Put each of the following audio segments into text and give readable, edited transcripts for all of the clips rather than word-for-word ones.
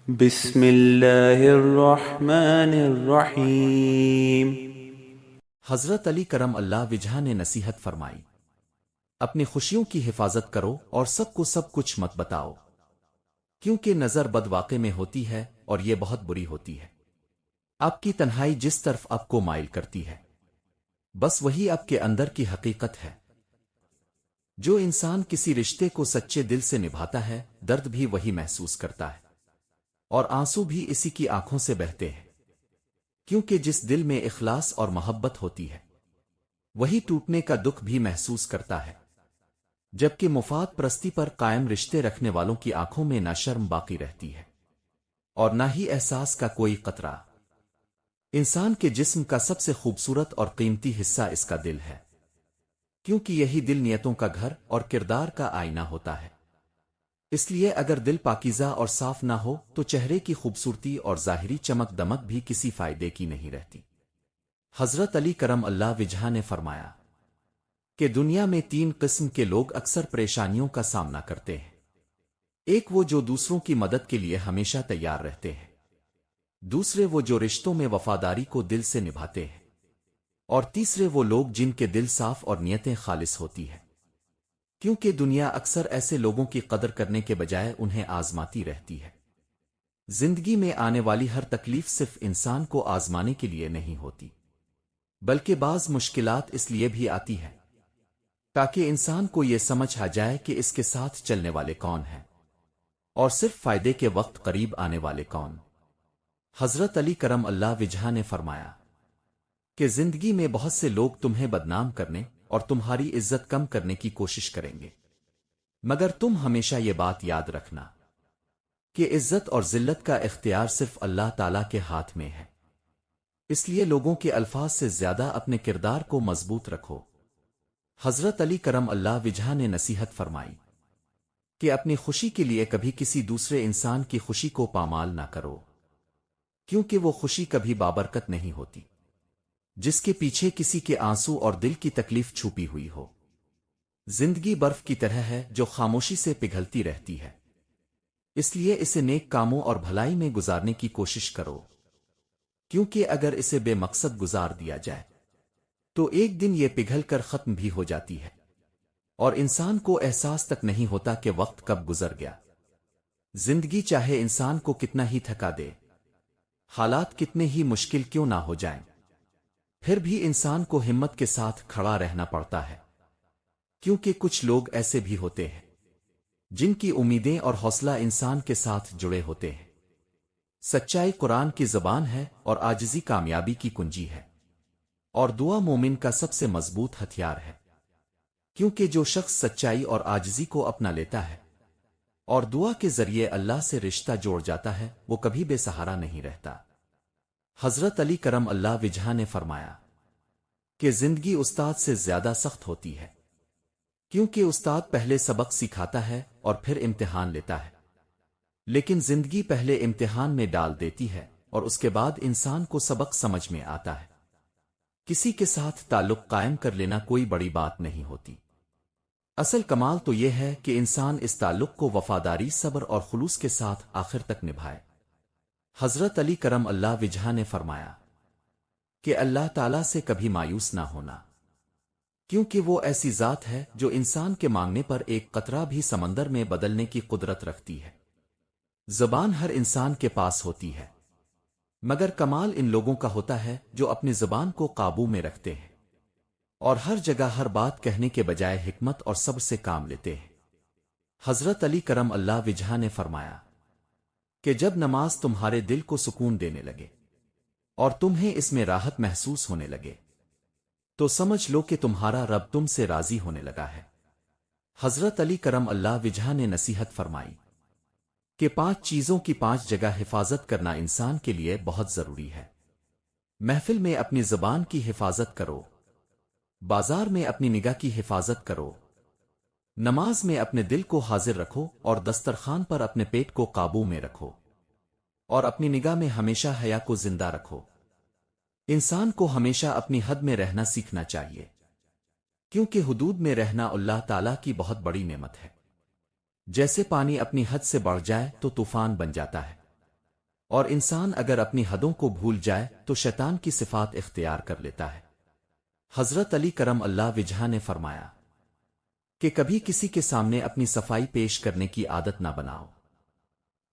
بسم اللہ الرحمن الرحیم۔ حضرت علی کرم اللہ وجہ نے نصیحت فرمائی، اپنی خوشیوں کی حفاظت کرو اور سب کو سب کچھ مت بتاؤ، کیونکہ نظر بد واقع میں ہوتی ہے اور یہ بہت بری ہوتی ہے۔ آپ کی تنہائی جس طرف آپ کو مائل کرتی ہے، بس وہی آپ کے اندر کی حقیقت ہے۔ جو انسان کسی رشتے کو سچے دل سے نبھاتا ہے، درد بھی وہی محسوس کرتا ہے اور آنسو بھی اسی کی آنکھوں سے بہتے ہیں، کیونکہ جس دل میں اخلاص اور محبت ہوتی ہے وہی ٹوٹنے کا دکھ بھی محسوس کرتا ہے، جبکہ مفاد پرستی پر قائم رشتے رکھنے والوں کی آنکھوں میں نہ شرم باقی رہتی ہے اور نہ ہی احساس کا کوئی قطرہ۔ انسان کے جسم کا سب سے خوبصورت اور قیمتی حصہ اس کا دل ہے، کیونکہ یہی دل نیتوں کا گھر اور کردار کا آئینہ ہوتا ہے۔ اس لیے اگر دل پاکیزہ اور صاف نہ ہو تو چہرے کی خوبصورتی اور ظاہری چمک دمک بھی کسی فائدے کی نہیں رہتی۔ حضرت علی کرم اللہ وجہ نے فرمایا کہ دنیا میں تین قسم کے لوگ اکثر پریشانیوں کا سامنا کرتے ہیں۔ ایک وہ جو دوسروں کی مدد کے لیے ہمیشہ تیار رہتے ہیں، دوسرے وہ جو رشتوں میں وفاداری کو دل سے نبھاتے ہیں، اور تیسرے وہ لوگ جن کے دل صاف اور نیتیں خالص ہوتی ہیں، کیونکہ دنیا اکثر ایسے لوگوں کی قدر کرنے کے بجائے انہیں آزماتی رہتی ہے۔ زندگی میں آنے والی ہر تکلیف صرف انسان کو آزمانے کے لیے نہیں ہوتی، بلکہ بعض مشکلات اس لیے بھی آتی ہے تاکہ انسان کو یہ سمجھ آ جائے کہ اس کے ساتھ چلنے والے کون ہیں اور صرف فائدے کے وقت قریب آنے والے کون۔ حضرت علی کرم اللہ وجہ نے فرمایا کہ زندگی میں بہت سے لوگ تمہیں بدنام کرنے اور تمہاری عزت کم کرنے کی کوشش کریں گے، مگر تم ہمیشہ یہ بات یاد رکھنا کہ عزت اور ذلت کا اختیار صرف اللہ تعالیٰ کے ہاتھ میں ہے۔ اس لیے لوگوں کے الفاظ سے زیادہ اپنے کردار کو مضبوط رکھو۔ حضرت علی کرم اللہ وجہ نے نصیحت فرمائی کہ اپنی خوشی کے لیے کبھی کسی دوسرے انسان کی خوشی کو پامال نہ کرو، کیونکہ وہ خوشی کبھی بابرکت نہیں ہوتی جس کے پیچھے کسی کے آنسو اور دل کی تکلیف چھپی ہوئی ہو۔ زندگی برف کی طرح ہے جو خاموشی سے پگھلتی رہتی ہے، اس لیے اسے نیک کاموں اور بھلائی میں گزارنے کی کوشش کرو، کیونکہ اگر اسے بے مقصد گزار دیا جائے تو ایک دن یہ پگھل کر ختم بھی ہو جاتی ہے اور انسان کو احساس تک نہیں ہوتا کہ وقت کب گزر گیا۔ زندگی چاہے انسان کو کتنا ہی تھکا دے، حالات کتنے ہی مشکل کیوں نہ ہو جائیں، پھر بھی انسان کو ہمت کے ساتھ کھڑا رہنا پڑتا ہے، کیونکہ کچھ لوگ ایسے بھی ہوتے ہیں جن کی امیدیں اور حوصلہ انسان کے ساتھ جڑے ہوتے ہیں۔ سچائی قرآن کی زبان ہے اور عاجزی کامیابی کی کنجی ہے، اور دعا مومن کا سب سے مضبوط ہتھیار ہے، کیونکہ جو شخص سچائی اور عاجزی کو اپنا لیتا ہے اور دعا کے ذریعے اللہ سے رشتہ جوڑ جاتا ہے وہ کبھی بے سہارا نہیں رہتا۔ حضرت علی کرم اللہ وجہ نے فرمایا کہ زندگی استاد سے زیادہ سخت ہوتی ہے، کیونکہ استاد پہلے سبق سکھاتا ہے اور پھر امتحان لیتا ہے، لیکن زندگی پہلے امتحان میں ڈال دیتی ہے اور اس کے بعد انسان کو سبق سمجھ میں آتا ہے۔ کسی کے ساتھ تعلق قائم کر لینا کوئی بڑی بات نہیں ہوتی، اصل کمال تو یہ ہے کہ انسان اس تعلق کو وفاداری، صبر اور خلوص کے ساتھ آخر تک نبھائے۔ حضرت علی کرم اللہ وجہ نے فرمایا کہ اللہ تعالیٰ سے کبھی مایوس نہ ہونا، کیونکہ وہ ایسی ذات ہے جو انسان کے مانگنے پر ایک قطرہ بھی سمندر میں بدلنے کی قدرت رکھتی ہے۔ زبان ہر انسان کے پاس ہوتی ہے، مگر کمال ان لوگوں کا ہوتا ہے جو اپنی زبان کو قابو میں رکھتے ہیں اور ہر جگہ ہر بات کہنے کے بجائے حکمت اور صبر سے کام لیتے ہیں۔ حضرت علی کرم اللہ وجہ نے فرمایا کہ جب نماز تمہارے دل کو سکون دینے لگے اور تمہیں اس میں راحت محسوس ہونے لگے تو سمجھ لو کہ تمہارا رب تم سے راضی ہونے لگا ہے۔ حضرت علی کرم اللہ وجہ نے نصیحت فرمائی کہ 5 چیزوں کی 5 جگہ حفاظت کرنا انسان کے لیے بہت ضروری ہے۔ محفل میں اپنی زبان کی حفاظت کرو، بازار میں اپنی نگاہ کی حفاظت کرو، نماز میں اپنے دل کو حاضر رکھو اور دسترخوان پر اپنے پیٹ کو قابو میں رکھو، اور اپنی نگاہ میں ہمیشہ حیا کو زندہ رکھو۔ انسان کو ہمیشہ اپنی حد میں رہنا سیکھنا چاہیے، کیونکہ حدود میں رہنا اللہ تعالیٰ کی بہت بڑی نعمت ہے۔ جیسے پانی اپنی حد سے بڑھ جائے تو طوفان بن جاتا ہے، اور انسان اگر اپنی حدوں کو بھول جائے تو شیطان کی صفات اختیار کر لیتا ہے۔ حضرت علی کرم اللہ وجہ نے فرمایا کہ کبھی کسی کے سامنے اپنی صفائی پیش کرنے کی عادت نہ بناؤ،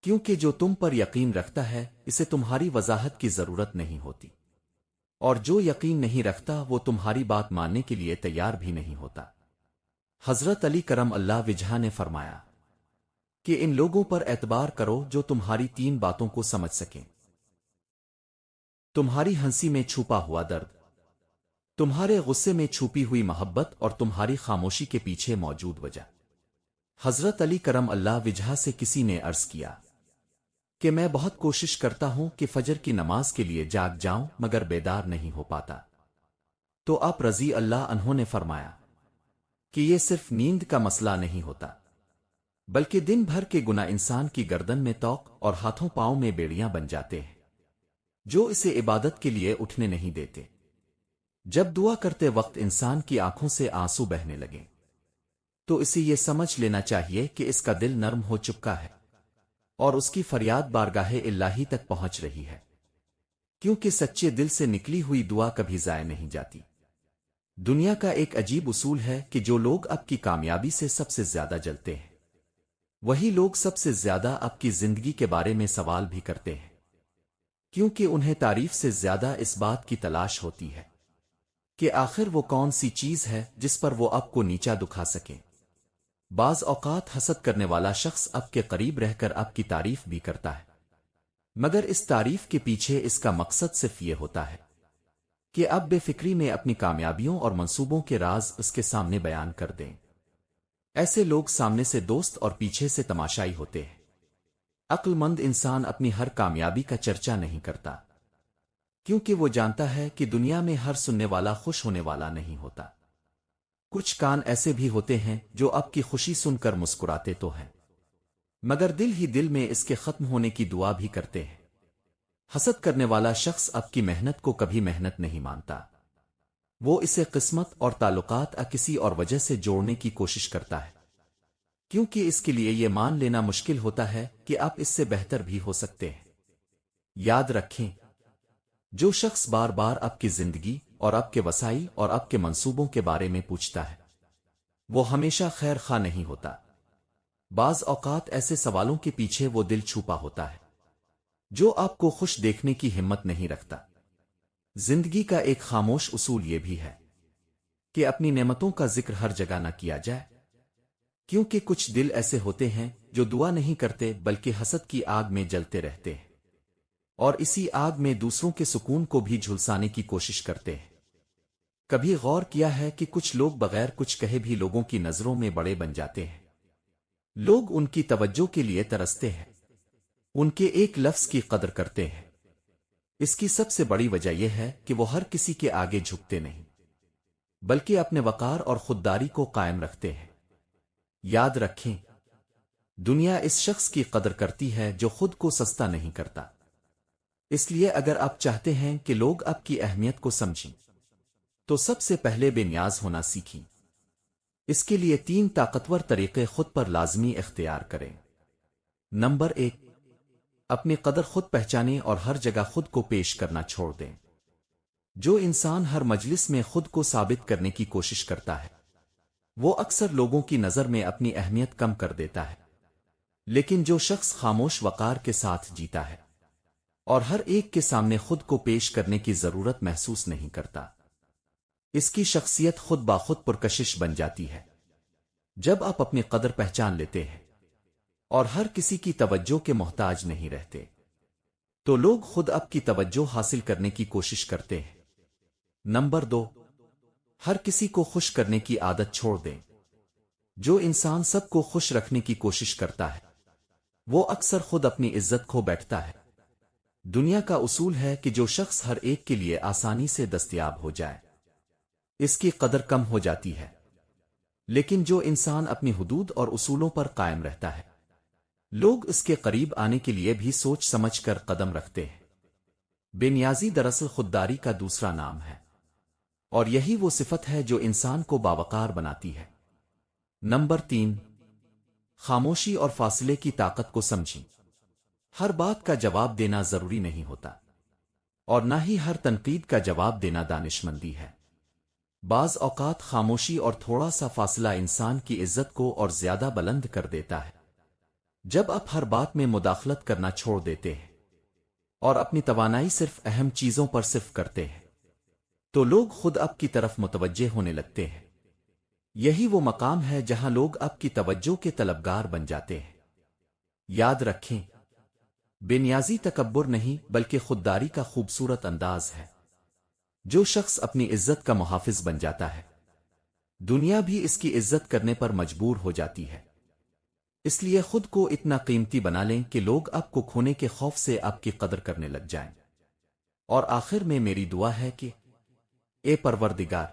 کیونکہ جو تم پر یقین رکھتا ہے اسے تمہاری وضاحت کی ضرورت نہیں ہوتی، اور جو یقین نہیں رکھتا وہ تمہاری بات ماننے کے لیے تیار بھی نہیں ہوتا۔ حضرت علی کرم اللہ وجہ نے فرمایا کہ ان لوگوں پر اعتبار کرو جو تمہاری 3 باتوں کو سمجھ سکیں: تمہاری ہنسی میں چھپا ہوا درد، تمہارے غصے میں چھپی ہوئی محبت، اور تمہاری خاموشی کے پیچھے موجود وجہ۔ حضرت علی کرم اللہ وجہ سے کسی نے عرض کیا کہ میں بہت کوشش کرتا ہوں کہ فجر کی نماز کے لیے جاگ جاؤں مگر بیدار نہیں ہو پاتا، تو آپ رضی اللہ عنہ نے فرمایا کہ یہ صرف نیند کا مسئلہ نہیں ہوتا، بلکہ دن بھر کے گناہ انسان کی گردن میں توق اور ہاتھوں پاؤں میں بیڑیاں بن جاتے ہیں جو اسے عبادت کے لیے اٹھنے نہیں دیتے۔ جب دعا کرتے وقت انسان کی آنکھوں سے آنسو بہنے لگیں تو اسے یہ سمجھ لینا چاہیے کہ اس کا دل نرم ہو چکا ہے اور اس کی فریاد بارگاہ الہی تک پہنچ رہی ہے، کیونکہ سچے دل سے نکلی ہوئی دعا کبھی ضائع نہیں جاتی۔ دنیا کا ایک عجیب اصول ہے کہ جو لوگ اب کی کامیابی سے سب سے زیادہ جلتے ہیں وہی لوگ سب سے زیادہ اب کی زندگی کے بارے میں سوال بھی کرتے ہیں، کیونکہ انہیں تعریف سے زیادہ اس بات کی تلاش ہوتی ہے کہ آخر وہ کون سی چیز ہے جس پر وہ اب کو نیچا دکھا سکیں۔ بعض اوقات حسد کرنے والا شخص اب کے قریب رہ کر اب کی تعریف بھی کرتا ہے، مگر اس تعریف کے پیچھے اس کا مقصد صرف یہ ہوتا ہے کہ اب بے فکری میں اپنی کامیابیوں اور منصوبوں کے راز اس کے سامنے بیان کر دیں۔ ایسے لوگ سامنے سے دوست اور پیچھے سے تماشائی ہوتے ہیں۔ عقل مند انسان اپنی ہر کامیابی کا چرچا نہیں کرتا، کیونکہ وہ جانتا ہے کہ دنیا میں ہر سننے والا خوش ہونے والا نہیں ہوتا۔ کچھ کان ایسے بھی ہوتے ہیں جو اب کی خوشی سن کر مسکراتے تو ہیں، مگر دل ہی دل میں اس کے ختم ہونے کی دعا بھی کرتے ہیں۔ حسد کرنے والا شخص اب کی محنت کو کبھی محنت نہیں مانتا، وہ اسے قسمت اور تعلقات کسی اور وجہ سے جوڑنے کی کوشش کرتا ہے، کیونکہ اس کے لیے یہ مان لینا مشکل ہوتا ہے کہ آپ اس سے بہتر بھی ہو سکتے ہیں۔ یاد رکھیں، جو شخص بار بار اب کی زندگی اور اب کے وسائل اور اب کے منصوبوں کے بارے میں پوچھتا ہے وہ ہمیشہ خیر خواہ نہیں ہوتا۔ بعض اوقات ایسے سوالوں کے پیچھے وہ دل چھپا ہوتا ہے جو آپ کو خوش دیکھنے کی ہمت نہیں رکھتا۔ زندگی کا ایک خاموش اصول یہ بھی ہے کہ اپنی نعمتوں کا ذکر ہر جگہ نہ کیا جائے، کیونکہ کچھ دل ایسے ہوتے ہیں جو دعا نہیں کرتے بلکہ حسد کی آگ میں جلتے رہتے ہیں، اور اسی آگ میں دوسروں کے سکون کو بھی جھلسانے کی کوشش کرتے ہیں۔ کبھی غور کیا ہے کہ کچھ لوگ بغیر کچھ کہے بھی لوگوں کی نظروں میں بڑے بن جاتے ہیں؟ لوگ ان کی توجہ کے لیے ترستے ہیں، ان کے ایک لفظ کی قدر کرتے ہیں۔ اس کی سب سے بڑی وجہ یہ ہے کہ وہ ہر کسی کے آگے جھکتے نہیں، بلکہ اپنے وقار اور خودداری کو قائم رکھتے ہیں۔ یاد رکھیں، دنیا اس شخص کی قدر کرتی ہے جو خود کو سستا نہیں کرتا۔ اس لیے اگر آپ چاہتے ہیں کہ لوگ آپ کی اہمیت کو سمجھیں تو سب سے پہلے بے نیاز ہونا سیکھیں۔ اس کے لیے 3 طاقتور طریقے خود پر لازمی اختیار کریں۔ نمبر 1، اپنی قدر خود پہچانیں اور ہر جگہ خود کو پیش کرنا چھوڑ دیں۔ جو انسان ہر مجلس میں خود کو ثابت کرنے کی کوشش کرتا ہے وہ اکثر لوگوں کی نظر میں اپنی اہمیت کم کر دیتا ہے، لیکن جو شخص خاموش وقار کے ساتھ جیتا ہے اور ہر ایک کے سامنے خود کو پیش کرنے کی ضرورت محسوس نہیں کرتا، اس کی شخصیت خود بخود پرکشش بن جاتی ہے۔ جب آپ اپنی قدر پہچان لیتے ہیں اور ہر کسی کی توجہ کے محتاج نہیں رہتے تو لوگ خود آپ کی توجہ حاصل کرنے کی کوشش کرتے ہیں۔ نمبر 2، ہر کسی کو خوش کرنے کی عادت چھوڑ دیں۔ جو انسان سب کو خوش رکھنے کی کوشش کرتا ہے وہ اکثر خود اپنی عزت کھو بیٹھتا ہے۔ دنیا کا اصول ہے کہ جو شخص ہر ایک کے لیے آسانی سے دستیاب ہو جائے اس کی قدر کم ہو جاتی ہے، لیکن جو انسان اپنی حدود اور اصولوں پر قائم رہتا ہے لوگ اس کے قریب آنے کے لیے بھی سوچ سمجھ کر قدم رکھتے ہیں۔ بے نیازی دراصل خودداری کا دوسرا نام ہے، اور یہی وہ صفت ہے جو انسان کو باوقار بناتی ہے۔ نمبر 3، خاموشی اور فاصلے کی طاقت کو سمجھیں۔ ہر بات کا جواب دینا ضروری نہیں ہوتا، اور نہ ہی ہر تنقید کا جواب دینا دانشمندی ہے۔ بعض اوقات خاموشی اور تھوڑا سا فاصلہ انسان کی عزت کو اور زیادہ بلند کر دیتا ہے۔ جب آپ ہر بات میں مداخلت کرنا چھوڑ دیتے ہیں اور اپنی توانائی صرف اہم چیزوں پر صرف کرتے ہیں، تو لوگ خود آپ کی طرف متوجہ ہونے لگتے ہیں۔ یہی وہ مقام ہے جہاں لوگ آپ کی توجہ کے طلبگار بن جاتے ہیں۔ یاد رکھیں، بے نیازی تکبر نہیں بلکہ خودداری کا خوبصورت انداز ہے۔ جو شخص اپنی عزت کا محافظ بن جاتا ہے، دنیا بھی اس کی عزت کرنے پر مجبور ہو جاتی ہے۔ اس لیے خود کو اتنا قیمتی بنا لیں کہ لوگ آپ کو کھونے کے خوف سے آپ کی قدر کرنے لگ جائیں۔ اور آخر میں میری دعا ہے کہ اے پروردگار،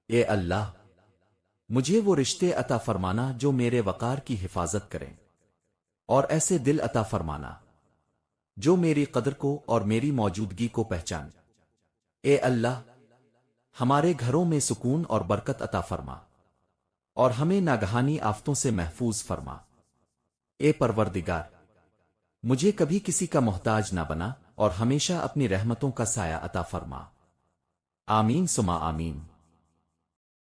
اے اللہ، مجھے وہ رشتے عطا فرمانا جو میرے وقار کی حفاظت کریں، اور ایسے دل عطا فرمانا جو میری قدر کو اور میری موجودگی کو پہچان۔ اے اللہ، ہمارے گھروں میں سکون اور برکت عطا فرما، اور ہمیں ناگہانی آفتوں سے محفوظ فرما۔ اے پروردگار، مجھے کبھی کسی کا محتاج نہ بنا، اور ہمیشہ اپنی رحمتوں کا سایہ عطا فرما۔ آمین ثم آمین۔